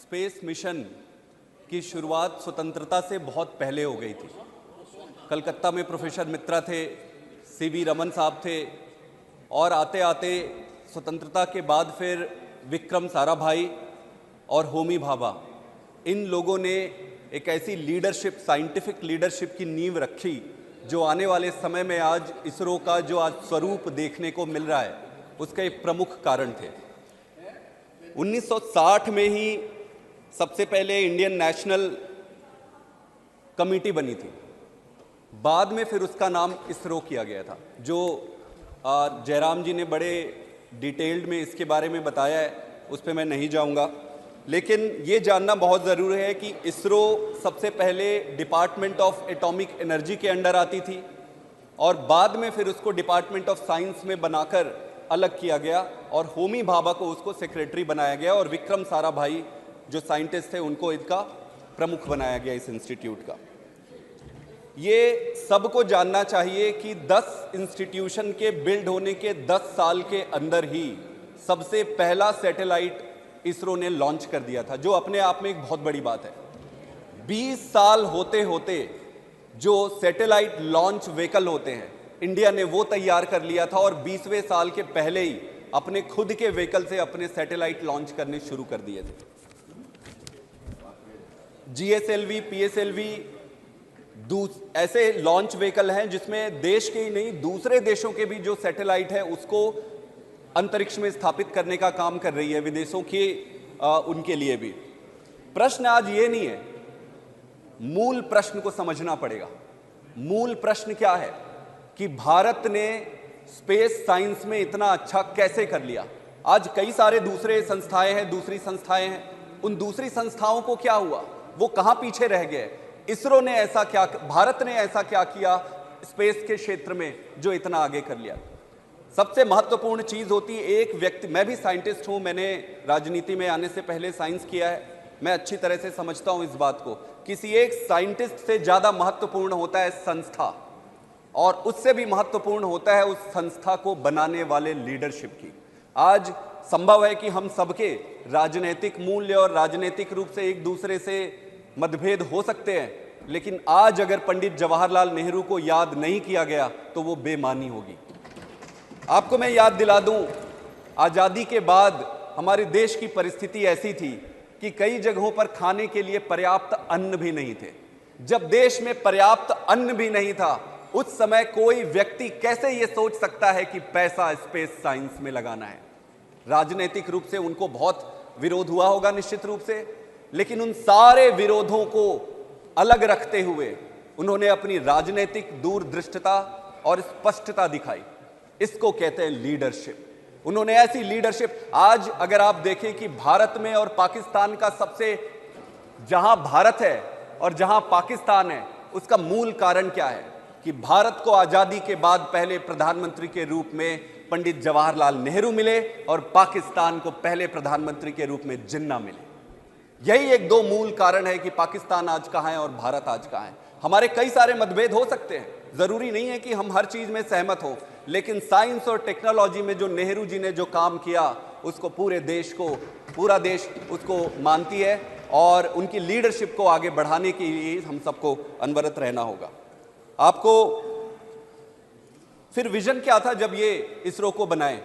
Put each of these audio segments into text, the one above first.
Space mission की शुरुआत स्वतंत्रता से बहुत पहले हो गई थी। कलकत्ता में प्रोफेसर मित्रा थे, सीवी रमन साहब थे, और आते आते स्वतंत्रता के बाद फिर विक्रम साराभाई और होमी भाभा, इन लोगों ने एक ऐसी लीडरशिप, साइंटिफिक लीडरशिप की नींव रखी जो आने वाले समय में आज इसरो का जो आज स्वरूप देखने को मिल रहा है उसका एक प्रमुख कारण थे। 1960 में ही सबसे पहले इंडियन नेशनल कमेटी बनी थी, बाद में फिर उसका नाम इसरो किया गया था, जो जयराम जी ने बड़े डिटेल्ड में इसके बारे में बताया है, उस पर मैं नहीं जाऊंगा। लेकिन ये जानना बहुत ज़रूरी है कि इसरो सबसे पहले डिपार्टमेंट ऑफ एटॉमिक एनर्जी के अंडर आती थी और बाद में फिर उसको डिपार्टमेंट ऑफ साइंस में बनाकर अलग किया गया और होमी भाभा को उसको सेक्रेटरी बनाया गया और विक्रम साराभाई जो साइंटिस्ट थे उनको इसका प्रमुख बनाया गया इस इंस्टीट्यूट का। ये सबको जानना चाहिए कि 10 इंस्टीट्यूशन के बिल्ड होने के 10 साल के अंदर ही सबसे पहला सैटेलाइट इसरो ने लॉन्च कर दिया था, जो अपने आप में एक बहुत बड़ी बात है। 20 साल होते होते जो सैटेलाइट लॉन्च व्हीकल होते हैं इंडिया ने वो तैयार कर लिया था और 20वें साल के पहले ही अपने खुद के व्हीकल से अपने सैटेलाइट लॉन्च करने शुरू कर दिए थे। जीएसएलवी, पीएसएलवी ऐसे लॉन्च व्हीकल हैं जिसमें देश के ही नहीं दूसरे देशों के भी जो सैटेलाइट है उसको अंतरिक्ष में स्थापित करने का काम कर रही है, विदेशों के उनके लिए भी। प्रश्न आज ये नहीं है, मूल प्रश्न को समझना पड़ेगा। मूल प्रश्न क्या है कि भारत ने स्पेस साइंस में इतना अच्छा कैसे कर लिया। आज कई सारे दूसरे संस्थाएं हैं, दूसरी संस्थाएं हैं, उन दूसरी संस्थाओं को क्या हुआ, वो कहां पीछे रह गए। इसरो ने ऐसा क्या, भारत ने ऐसा क्या किया स्पेस के क्षेत्र में जो इतना आगे कर लिया। सबसे महत्वपूर्ण चीज होती है एक व्यक्ति, मैं भी साइंटिस्ट हूं, मैंने राजनीति में आने से पहले साइंस किया है, मैं अच्छी तरह से समझता हूं इस बात को। किसी एक साइंटिस्ट से ज्यादा महत्वपूर्ण होता है संस्था, और उससे भी महत्वपूर्ण होता है उस संस्था को बनाने वाले लीडरशिप की। आज संभव है कि हम सबके राजनीतिक मूल्य और राजनीतिक रूप से एक दूसरे से मतभेद हो सकते हैं, लेकिन आज अगर पंडित जवाहरलाल नेहरू को याद नहीं किया गया तो वो बेमानी होगी। आपको मैं याद दिला दूं, आजादी के बाद हमारे देश की परिस्थिति ऐसी थी कि कई जगहों पर खाने के लिए पर्याप्त अन्न भी नहीं थे। जब देश में पर्याप्त अन्न भी नहीं था उस समय कोई व्यक्ति कैसे यह सोच सकता है कि पैसा स्पेस साइंस में लगाना है। राजनीतिक रूप से उनको बहुत विरोध हुआ होगा निश्चित रूप से, लेकिन उन सारे विरोधों को अलग रखते हुए उन्होंने अपनी राजनीतिक दूरदृष्टता और स्पष्टता दिखाई। इसको कहते हैं लीडरशिप। उन्होंने ऐसी लीडरशिप, आज अगर आप देखें कि भारत में और पाकिस्तान का सबसे, जहां भारत है और जहां पाकिस्तान है, उसका मूल कारण क्या है कि भारत को आजादी के बाद पहले प्रधानमंत्री के रूप में पंडित जवाहरलाल नेहरू मिले और पाकिस्तान को पहले प्रधानमंत्री के रूप में जिन्ना मिले। यही एक दो मूल कारण है कि पाकिस्तान आज कहां है और भारत आज कहां है। हमारे कई सारे मतभेद हो सकते हैं, जरूरी नहीं है कि हम हर चीज में सहमत हो, लेकिन साइंस और टेक्नोलॉजी में जो नेहरू जी ने जो काम किया उसको पूरे देश को, पूरा देश उसको मानती है और उनकी लीडरशिप को आगे बढ़ाने के लिए हम सबको अनवरत रहना होगा। आपको फिर विजन क्या था जब ये इसरो को बनाए?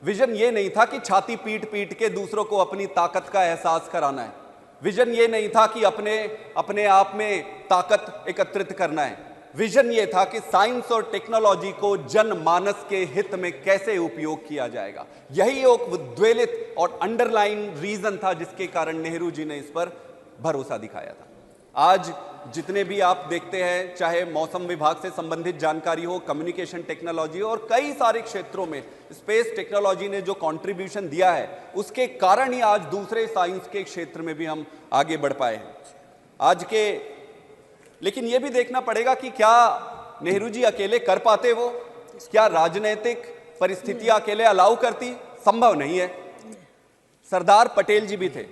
विजन ये नहीं था कि छाती पीट पीट के दूसरों को अपनी ताकत का एहसास कराना है। विजन ये नहीं था कि अपने आप में ताकत एकत्रित करना है। विजन ये था कि साइंस और टेक्नोलॉजी को जनमानस के हित में कैसे उपयोग किया जाएगा। यही एक उद्वेलित और अंडरलाइन रीजन था जिसके कारण नेहरू जी ने इस पर भरोसा दिखाया था। आज जितने भी आप देखते हैं, चाहे मौसम विभाग से संबंधित जानकारी हो, कम्युनिकेशन टेक्नोलॉजी और कई सारे क्षेत्रों में स्पेस टेक्नोलॉजी ने जो कंट्रीब्यूशन दिया है उसके कारण ही आज दूसरे साइंस के क्षेत्र में भी हम आगे बढ़ पाए हैं आज के। लेकिन यह भी देखना पड़ेगा कि क्या नेहरू जी अकेले कर पाते, वो क्या राजनीतिक परिस्थितियां अकेले अलाउ करती? संभव नहीं है। सरदार पटेल जी भी थे,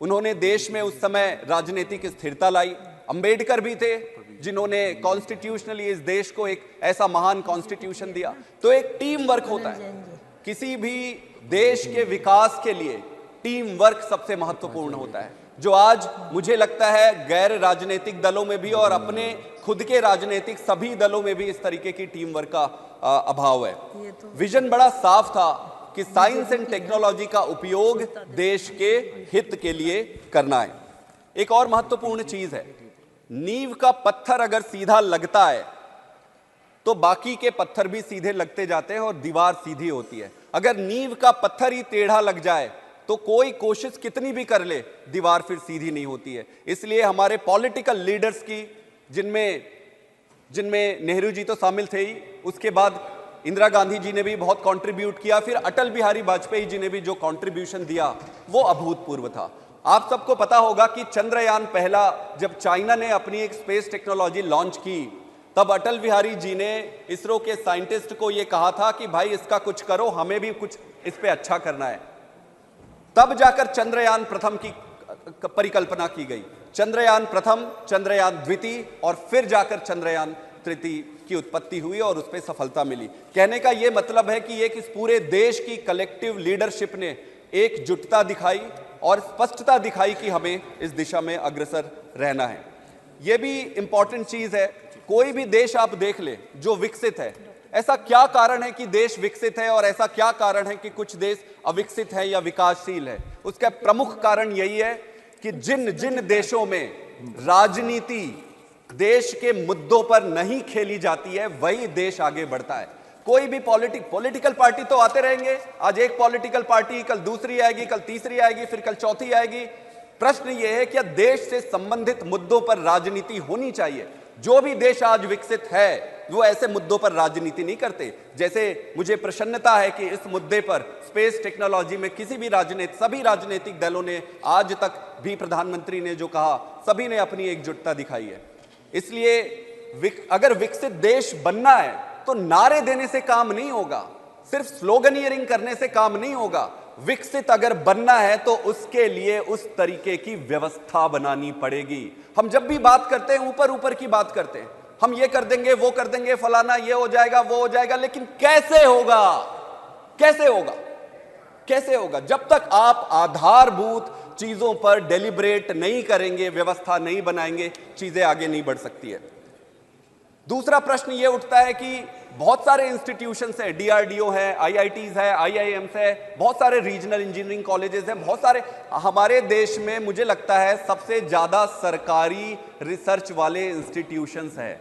उन्होंने देश में उस समय राजनीतिक स्थिरता लाई। अंबेडकर भी थे जिन्होंने कॉन्स्टिट्यूशनली इस देश को एक ऐसा महान कॉन्स्टिट्यूशन दिया। तो एक टीम वर्क होता है। किसी भी देश के विकास के लिए टीम वर्क सबसे महत्वपूर्ण होता है, जो आज मुझे लगता है गैर राजनीतिक दलों में भी और अपने खुद के राजनीतिक सभी दलों में भी इस तरीके की टीम वर्क का अभाव है। विजन बड़ा साफ था कि साइंस एंड टेक्नोलॉजी का उपयोग देश के हित के लिए करना है। एक और महत्वपूर्ण चीज है, नींव का पत्थर अगर सीधा लगता है तो बाकी के पत्थर भी सीधे लगते जाते हैं और दीवार सीधी होती है। अगर नींव का पत्थर ही टेढ़ा लग जाए तो कोई कोशिश कितनी भी कर ले, दीवार फिर सीधी नहीं होती है। इसलिए हमारे पॉलिटिकल लीडर्स की, जिनमें नेहरू जी तो शामिल थे ही, उसके बाद इंदिरा गांधी जी ने भी बहुत कंट्रीब्यूट किया, फिर अटल बिहारी वाजपेयी जी ने भी जो कंट्रीब्यूशन दिया वो अभूतपूर्व था। आप सबको पता होगा कि चंद्रयान पहला जब चाइना ने अपनी एक स्पेस टेक्नोलॉजी लॉन्च की, तब अटल बिहारी जी ने इसरो के साइंटिस्ट को यह कहा था कि भाई इसका कुछ करो, हमें भी कुछ इस पे अच्छा करना है। तब जाकर चंद्रयान प्रथम की परिकल्पना की गई। चंद्रयान प्रथम, चंद्रयान द्वितीय और फिर जाकर चंद्रयान तृतीय की उत्पत्ति हुई और उस पर सफलता मिली। कहने का यह मतलब है कि एक इस पूरे देश की कलेक्टिव लीडरशिप ने एकजुटता दिखाई और स्पष्टता दिखाई कि हमें इस दिशा में अग्रसर रहना है। यह भी इंपॉर्टेंट चीज है। कोई भी देश आप देख ले जो विकसित है, ऐसा क्या कारण है कि देश विकसित है और ऐसा क्या कारण है कि कुछ देश अविकसित है या विकासशील है? उसका प्रमुख कारण यही है कि जिन जिन देशों में राजनीति देश के मुद्दों पर नहीं खेली जाती है, वही देश आगे बढ़ता है। कोई भी पॉलिटिकल पार्टी तो आते रहेंगे, आज एक पॉलिटिकल पार्टी, कल दूसरी आएगी, कल तीसरी आएगी, फिर कल चौथी आएगी। प्रश्न यह है कि देश से संबंधित मुद्दों पर राजनीति होनी चाहिए। जो भी देश आज विकसित है वो ऐसे मुद्दों पर राजनीति नहीं करते। जैसे मुझे प्रसन्नता है कि इस मुद्दे पर स्पेस टेक्नोलॉजी में सभी राजनीतिक दलों ने आज तक भी, प्रधानमंत्री ने जो कहा, सभी ने अपनी एकजुटता दिखाई है। इसलिए अगर विकसित देश बनना है तो नारे देने से काम नहीं होगा, सिर्फ स्लोगनियरिंग करने से काम नहीं होगा। विकसित अगर बनना है तो उसके लिए उस तरीके की व्यवस्था बनानी पड़ेगी। हम जब भी बात करते हैं ऊपर ऊपर की बात करते हैं, हम ये कर देंगे, वो कर देंगे, फलाना ये हो जाएगा, वो हो जाएगा, लेकिन कैसे होगा? कैसे होगा? कैसे होगा? जब तक आप आधारभूत चीजों पर डेलिब्रेट नहीं करेंगे, व्यवस्था नहीं बनाएंगे, चीजें आगे नहीं बढ़ सकती है। दूसरा प्रश्न यह उठता है कि बहुत सारे इंस्टीट्यूशंस हैं, डीआरडीओ है, आईआईटीज है, आईआईएम्स है, बहुत सारे रीजनल इंजीनियरिंग कॉलेजेस हैं, बहुत सारे। हमारे देश में मुझे लगता है सबसे ज्यादा सरकारी रिसर्च वाले इंस्टीट्यूशंस हैं।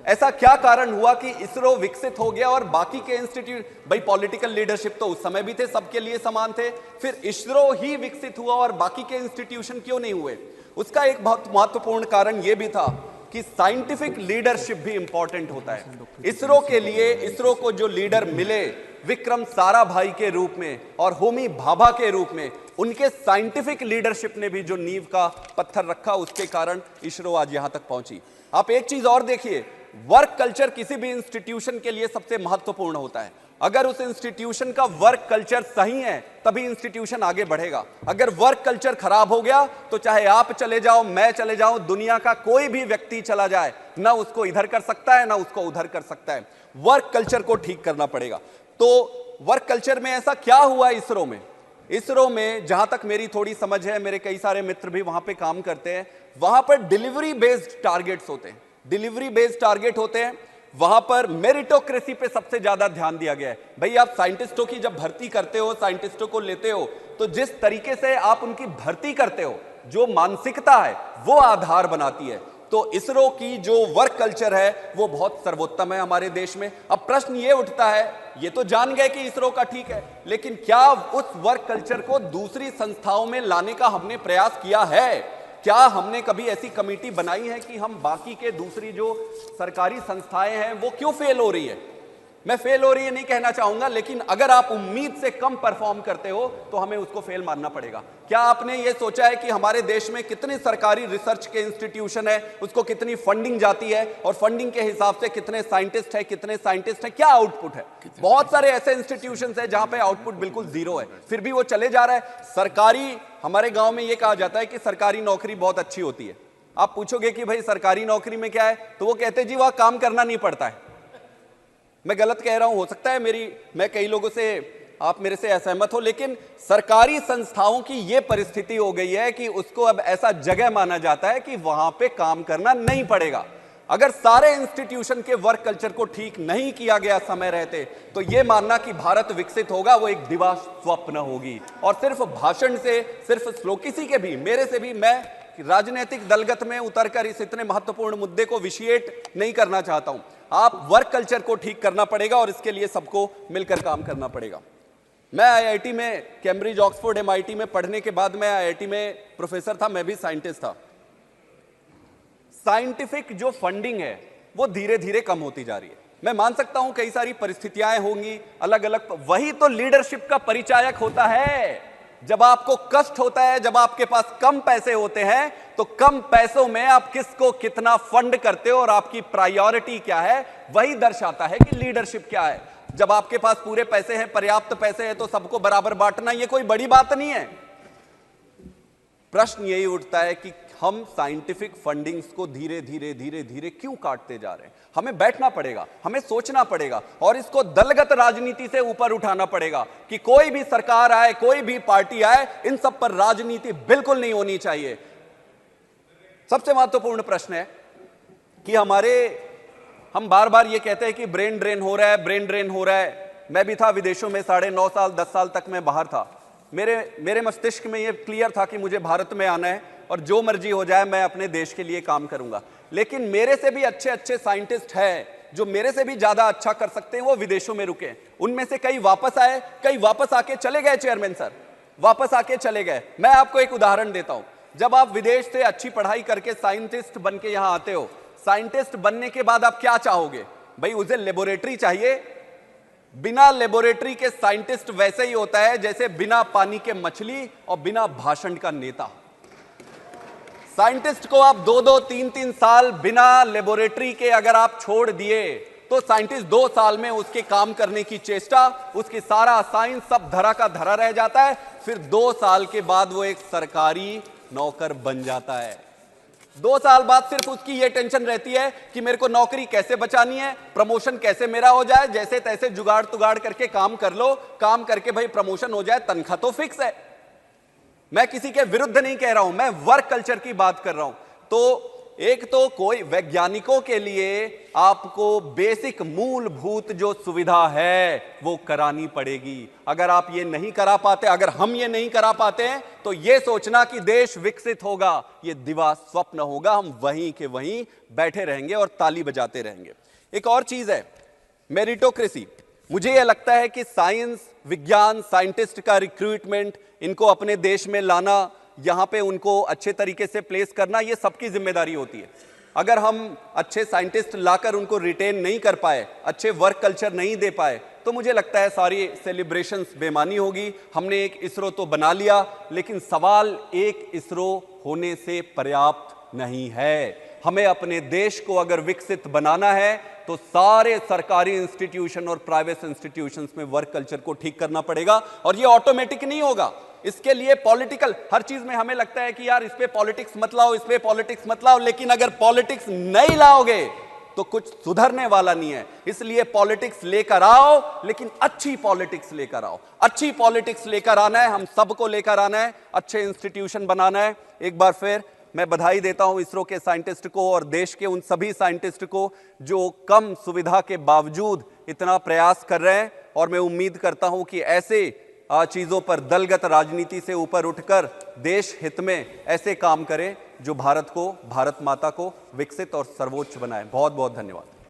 ऐसा क्या कारण हुआ कि इसरो विकसित हो गया और बाकी के इंस्टीट्यूट, भाई पॉलिटिकल लीडरशिप तो उस समय भी थे, सबके लिए समान थे, फिर इसरो ही विकसित हुआ और बाकी के इंस्टीट्यूशन क्यों नहीं हुए? उसका एक बहुत महत्वपूर्ण कारण यह भी था कि साइंटिफिक लीडरशिप भी इंपॉर्टेंट होता है। इसरो के लिए, इसरो को जो लीडर मिले विक्रम साराभाई के रूप में और होमी भाभा के रूप में, उनके साइंटिफिक लीडरशिप ने भी जो नींव का पत्थर रखा, उसके कारण इसरो आज यहां तक पहुंची। आप एक चीज और देखिए, वर्क कल्चर किसी भी इंस्टीट्यूशन के लिए सबसे महत्वपूर्ण होता है। अगर उस इंस्टीट्यूशन का वर्क कल्चर सही है तभी इंस्टीट्यूशन आगे बढ़ेगा। अगर वर्क कल्चर खराब हो गया तो चाहे आप चले जाओ, मैं चले जाऊं, दुनिया का कोई भी व्यक्ति चला जाए, ना उसको इधर कर सकता है ना उसको उधर कर सकता है। वर्क कल्चर को ठीक करना पड़ेगा। तो वर्क कल्चर में ऐसा क्या हुआ इसरो में? इसरो में जहां तक मेरी थोड़ी समझ है, मेरे कई सारे मित्र भी वहां पे काम करते हैं, वहां पर डिलीवरी बेस्ड टारगेट्स होते हैं, डिलीवरी बेस्ड टारगेट होते हैं। वहां पर मेरिटोक्रेसी पे सबसे ज्यादा ध्यान दिया गया है। भाई आप साइंटिस्टों की जब भर्ती करते हो, साइंटिस्टों को लेते हो, तो जिस तरीके से आप उनकी भर्ती करते हो, जो मानसिकता है वो आधार बनाती है। तो इसरो की जो वर्क कल्चर है वो बहुत सर्वोत्तम है हमारे देश में। अब प्रश्न ये उठता है, ये तो जान गए कि इसरो का ठीक है, लेकिन क्या उस वर्क कल्चर को दूसरी संस्थाओं में लाने का हमने प्रयास किया है? क्या हमने कभी ऐसी कमेटी बनाई है कि हम बाकी के दूसरी जो सरकारी संस्थाएं हैं वो क्यों फेल हो रही है? मैं फेल हो रही है नहीं कहना चाहूंगा, लेकिन अगर आप उम्मीद से कम परफॉर्म करते हो तो हमें उसको फेल मानना पड़ेगा। क्या आपने ये सोचा है कि हमारे देश में कितने सरकारी रिसर्च के इंस्टीट्यूशन है, उसको कितनी फंडिंग जाती है और फंडिंग के हिसाब से कितने साइंटिस्ट है, क्या आउटपुट है? बहुत सारे ऐसे इंस्टीट्यूशन है जहां पे आउटपुट बिल्कुल जीरो है, फिर भी वो चले जा रहा है। सरकारी, हमारे गांव में ये कहा जाता है कि सरकारी नौकरी बहुत अच्छी होती है। आप पूछोगे कि भाई सरकारी नौकरी में क्या है, तो वो कहते जी वहां काम करना नहीं पड़ता है। मैं गलत कह रहा हूं, हो सकता है मैं कई लोगों से आप मेरे से असहमत हो, लेकिन सरकारी संस्थाओं की यह परिस्थिति हो गई है कि उसको अब ऐसा जगह माना जाता है कि वहां पे काम करना नहीं पड़ेगा। अगर सारे इंस्टीट्यूशन के वर्क कल्चर को ठीक नहीं किया गया समय रहते, तो यह मानना कि भारत विकसित होगा वो एक दिवा स्वप्न होगी। और सिर्फ भाषण से, सिर्फ किसी के भी, मेरे से भी, मैं राजनीतिक दलगत में उतरकर इस इतने महत्वपूर्ण मुद्दे को विशिएट नहीं करना चाहता हूं। आप वर्क कल्चर को ठीक करना पड़ेगा और इसके लिए सबको मिलकर काम करना पड़ेगा। मैं आईआईटी में, कैम्ब्रिज, ऑक्सफोर्ड, एमआईटी में पढ़ने के बाद मैं आईआईटी में प्रोफेसर था, मैं भी साइंटिस्ट था। साइंटिफिक जो फंडिंग है वो धीरे धीरे कम होती जा रही है। मैं मान सकता हूं कई सारी परिस्थितियां होंगी अलग अलग, वही तो लीडरशिप का परिचायक होता है। जब आपको कष्ट होता है, जब आपके पास कम पैसे होते हैं, तो कम पैसों में आप किसको कितना फंड करते हो और आपकी प्रायोरिटी क्या है, वही दर्शाता है कि लीडरशिप क्या है। जब आपके पास पूरे पैसे हैं, पर्याप्त पैसे हैं, तो सबको बराबर बांटना ये कोई बड़ी बात नहीं है। प्रश्न यही उठता है कि हम साइंटिफिक फंडिंग्स को धीरे धीरे धीरे धीरे क्यों काटते जा रहे हैं। हमें बैठना पड़ेगा, हमें सोचना पड़ेगा और इसको दलगत राजनीति से ऊपर उठाना पड़ेगा कि कोई भी सरकार आए, कोई भी पार्टी आए, इन सब पर राजनीति बिल्कुल नहीं होनी चाहिए। सबसे महत्वपूर्ण प्रश्न है कि हम बार बार ये कहते हैं कि ब्रेन ड्रेन हो रहा है, ब्रेन ड्रेन हो रहा है। मैं भी था विदेशों में 9.5 साल, 10 साल तक मैं बाहर था। मेरे मस्तिष्क में ये क्लियर था कि मुझे भारत में आना है और जो मर्जी हो जाए मैं अपने देश के लिए काम करूंगा। लेकिन मेरे से भी अच्छे अच्छे साइंटिस्ट हैं जो मेरे से भी ज्यादा अच्छा कर सकते हैं, वो विदेशों में रुके। उनमें से कई वापस आए, कई वापस आके चले गए। चेयरमैन सर वापस आके चले गए। मैं आपको एक उदाहरण देता हूं। जब आप विदेश से अच्छी पढ़ाई करके साइंटिस्ट बन के यहां आते हो, साइंटिस्ट बनने के बाद आप क्या चाहोगे? भाई उसे लेबोरेटरी चाहिए। बिना लेबोरेटरी के साइंटिस्ट वैसे ही होता है जैसे बिना पानी के मछली और बिना भाषण का नेता। साइंटिस्ट को आप 2-2, 3-3 साल बिना लेबोरेटरी के अगर आप छोड़ दिए, तो साइंटिस्ट 2 साल में उसके काम करने की चेष्टा, उसकी सारा साइंस सब धरा का धरा रह जाता है। फिर 2 साल के बाद वो एक सरकारी नौकर बन जाता है। 2 साल बाद सिर्फ उसकी ये टेंशन रहती है कि मेरे को नौकरी कैसे बचानी है, प्रमोशन कैसे मेरा हो जाए। जैसे तैसे जुगाड़ तुगाड़ करके काम कर लो, काम करके भाई प्रमोशन हो जाए, तनख्वाह तो फिक्स है। मैं किसी के विरुद्ध नहीं कह रहा हूं, मैं वर्क कल्चर की बात कर रहा हूं। तो एक तो कोई वैज्ञानिकों के लिए आपको बेसिक मूलभूत जो सुविधा है वो करानी पड़ेगी। अगर आप ये नहीं करा पाते, अगर हम ये नहीं करा पाते हैं, तो ये सोचना कि देश विकसित होगा, ये दिवा स्वप्न होगा। हम वहीं के वहीं बैठे रहेंगे और ताली बजाते रहेंगे। एक और चीज है मेरिटोक्रेसी। मुझे यह लगता है कि साइंस, विज्ञान, साइंटिस्ट का रिक्रूटमेंट, इनको अपने देश में लाना, यहां पे उनको अच्छे तरीके से प्लेस करना, ये सबकी जिम्मेदारी होती है। अगर हम अच्छे साइंटिस्ट लाकर उनको रिटेन नहीं कर पाए, अच्छे वर्क कल्चर नहीं दे पाए, तो मुझे लगता है सारी सेलिब्रेशंस बेमानी होगी। हमने एक इसरो तो बना लिया, लेकिन सवाल एक इसरो होने से पर्याप्त नहीं है। हमें अपने देश को अगर विकसित बनाना है, तो सारे सरकारी इंस्टीट्यूशन और प्राइवेट इंस्टीट्यूशंस में वर्क कल्चर को ठीक करना पड़ेगा। और ये ऑटोमेटिक नहीं होगा। इसके लिए पॉलिटिकल, हर चीज में हमें लगता है कि यार इस पे पॉलिटिक्स मत लाओ, इस पे पॉलिटिक्स मत लाओ, लेकिन अगर पॉलिटिक्स नहीं लाओगे तो कुछ सुधरने वाला नहीं है। इसलिए पॉलिटिक्स लेकर आओ, लेकिन अच्छी पॉलिटिक्स लेकर आओ। अच्छी पॉलिटिक्स लेकर आना है, हम सबको लेकर आना है, अच्छे इंस्टीट्यूशन बनाना है। एक बार फिर मैं बधाई देता हूं इसरो के साइंटिस्ट को और देश के उन सभी साइंटिस्ट को जो कम सुविधा के बावजूद इतना प्रयास कर रहे हैं। और मैं उम्मीद करता हूं कि ऐसे चीजों पर दलगत राजनीति से ऊपर उठकर देश हित में ऐसे काम करें जो भारत को, भारत माता को विकसित और सर्वोच्च बनाए। बहुत बहुत धन्यवाद।